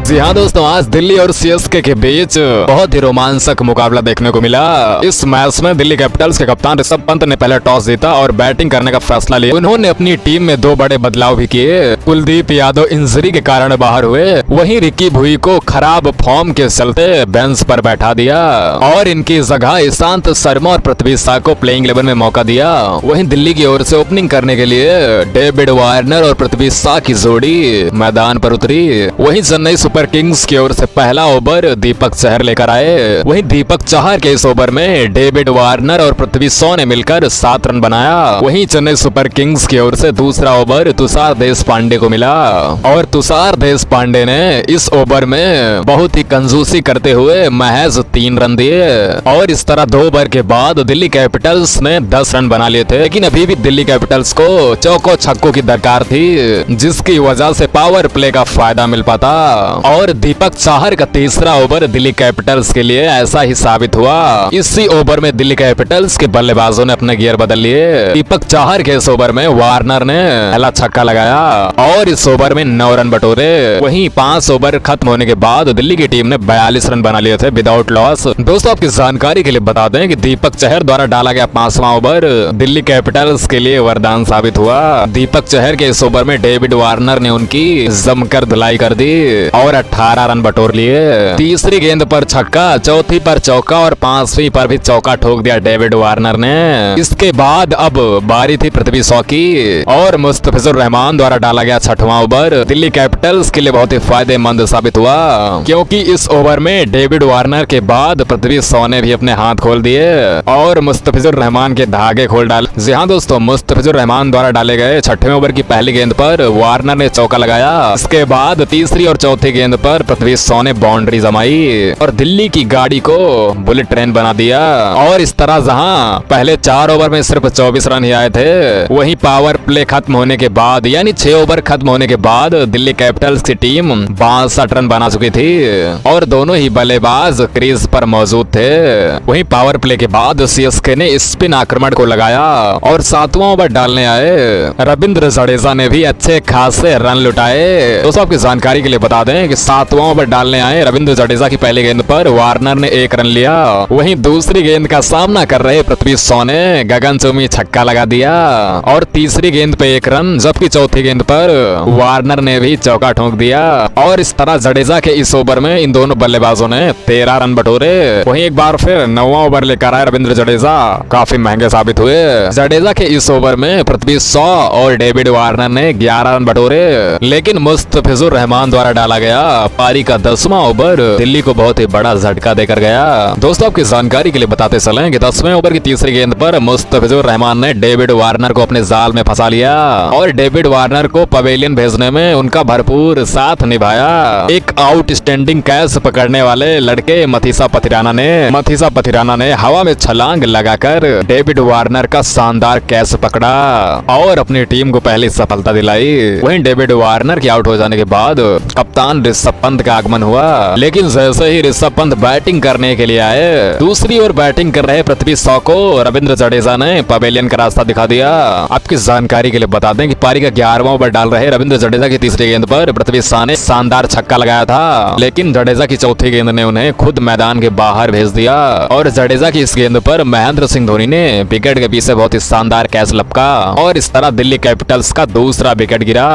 जी हाँ दोस्तों, आज दिल्ली और सीएसके के बीच बहुत ही रोमांचक मुकाबला देखने को मिला। इस मैच में दिल्ली कैपिटल्स के कप्तान ऋषभ पंत ने पहले टॉस जीता और बैटिंग करने का फैसला लिया। उन्होंने अपनी टीम में दो बड़े बदलाव भी किए। कुलदीप यादव इंजरी के कारण बाहर हुए, वहीं रिकी भुई को खराब फॉर्म के चलते बेंच पर बैठा दिया और इनकी जगह ईशांत शर्मा और पृथ्वी शॉ को प्लेइंग 11 में मौका दिया। वहीं दिल्ली की ओर से ओपनिंग करने के लिए डेविड वार्नर और पृथ्वी शॉ की जोड़ी मैदान पर उतरी। वहीं चेन्नई सुपर किंग्स की ओर से पहला ओवर दीपक चहर लेकर आए। वहीं दीपक चहर के इस ओवर में डेविड वार्नर और पृथ्वी शॉ ने मिलकर 7 रन बनाया। वहीं चेन्नई सुपर किंग्स की ओर से दूसरा ओवर तुषार देशपांडे को मिला और तुषार देशपांडे ने इस ओवर में बहुत ही कंजूसी करते हुए महज 3 रन दिए और इस तरह 2 ओवर के बाद दिल्ली कैपिटल्स ने 10 रन बना लिए थे। लेकिन अभी भी दिल्ली कैपिटल्स को चौको छक्कों की दरकार थी, जिसकी वजह से पावर प्ले का फायदा मिल पाता और दीपक चहर का तीसरा ओवर दिल्ली कैपिटल्स के लिए ऐसा ही साबित हुआ। इसी ओवर में दिल्ली कैपिटल्स के बल्लेबाजों ने अपने गियर बदल लिए। दीपक चहर के इस ओवर में वार्नर ने पहला छक्का लगाया और इस ओवर में 9 रन बटोरे। वहीं 5 ओवर खत्म होने के बाद दिल्ली की टीम ने 42 रन बना लिए थे विदाउट लॉस। दोस्तों, आपकी जानकारी के लिए बता दें कि दीपक चहर द्वारा डाला गया 5वां ओवर दिल्ली कैपिटल्स के लिए वरदान साबित हुआ। दीपक चहर के इस ओवर में डेविड वार्नर ने उनकी जमकर धुलाई कर दी और 18 रन बटोर लिए। तीसरी गेंद पर छक्का, चौथी पर चौका और 5वीं पर भी चौका ठोक दिया डेविड वार्नर ने। इसके बाद अब बारी थी पृथ्वी शॉ की और मुस्तफिजुर रहमान द्वारा डाला गया 6वां ओवर दिल्ली कैपिटल्स के लिए बहुत ही फायदेमंद साबित हुआ, क्योंकि इस ओवर में डेविड वार्नर के बाद पृथ्वी शॉ ने भी अपने हाथ खोल दिए और मुस्तफिजुर रहमान के धागे खोल डाले। जी हाँ दोस्तों, मुस्तफिजुर रहमान द्वारा डाले गए 6वें ओवर की पहली गेंद पर वार्नर ने चौका लगाया। इसके बाद तीसरी और चौथी गेंद पर पृथ्वी शॉ ने बाउंड्री जमाई और दिल्ली की गाड़ी को बुलेट ट्रेन बना दिया। और इस तरह जहां पहले 4 ओवर में सिर्फ 24 रन ही आए थे, वहीं पावर प्ले खत्म होने के बाद यानी 6 ओवर खत्म होने के बाद दिल्ली कैपिटल्स की टीम 62 रन बना चुकी थी और दोनों ही बल्लेबाज क्रीज पर मौजूद थे। वहीं पावर प्ले के बाद सीएसके ने स्पिन आक्रमण को लगाया और 7वां ओवर डालने आए रविंद्र जडेजा ने भी अच्छे खासे रन लुटाए। दोस्तों, आपकी जानकारी के लिए बता दें कि 7वां ओवर डालने आए रविंद्र जडेजा की पहली गेंद पर वार्नर ने 1 रन लिया। वहीं दूसरी गेंद का सामना कर रहे पृथ्वी शॉ ने गगनचुंबी छक्का लगा दिया और तीसरी गेंद पे 1 रन, जबकि चौथी गेंद पर वार्नर ने भी चौका ठोक दिया और इस तरह जडेजा के इस ओवर में इन दोनों बल्लेबाजों ने 13 रन बटोरे। वहीं एक बार फिर 9वां ओवर लेकर आए रविंद्र जडेजा, काफी महंगे साबित हुए। जडेजा के इस ओवर में पृथ्वी शॉ और डेविड वार्नर ने 11 रन बटोरे, लेकिन मुस्तफिजुर रहमान द्वारा डाला गया पारी का 10वां ओवर दिल्ली को बहुत ही बड़ा झटका देकर गया। दोस्तों, आपकी जानकारी के लिए बताते चलें कि 10वें ओवर की तीसरी गेंद पर मुस्तफिजुर रहमान ने डेविड वार्नर को अपने जाल में फंसा लिया और डेविड वार्नर को पवेलियन भेजने में उनका भरपूर साथ निभाया। एक आउटस्टैंडिंग कैच पकड़ने वाले लड़के मथीसा पथिराना ने हवा में छलांग लगाकर डेविड वार्नर का शानदार कैच पकड़ा और अपनी टीम को पहली सफलता दिलाई। वहीं डेविड वार्नर के आउट हो जाने के बाद कप्तान ऋषभ पंत का आगमन हुआ, लेकिन जैसे ही ऋषभ पंत बैटिंग करने के लिए आए, दूसरी ओर बैटिंग कर रहे पृथ्वी शॉ को रविंद्र जडेजा ने पवेलियन का रास्ता दिखा दिया। आपकी जानकारी के लिए बता दें कि पारी का 11वां ओवर डाल रहे रविंद्र जडेजा की तीसरी गेंद पर पृथ्वी शॉ ने शानदार छक्का लगाया था, लेकिन जडेजा की चौथी गेंद ने उन्हें खुद मैदान के बाहर भेज दिया और जडेजा की इस गेंद पर महेंद्र सिंह धोनी ने विकेट के पीछे बहुत ही शानदार कैच लपका और इस तरह दिल्ली कैपिटल्स का दूसरा विकेट गिरा।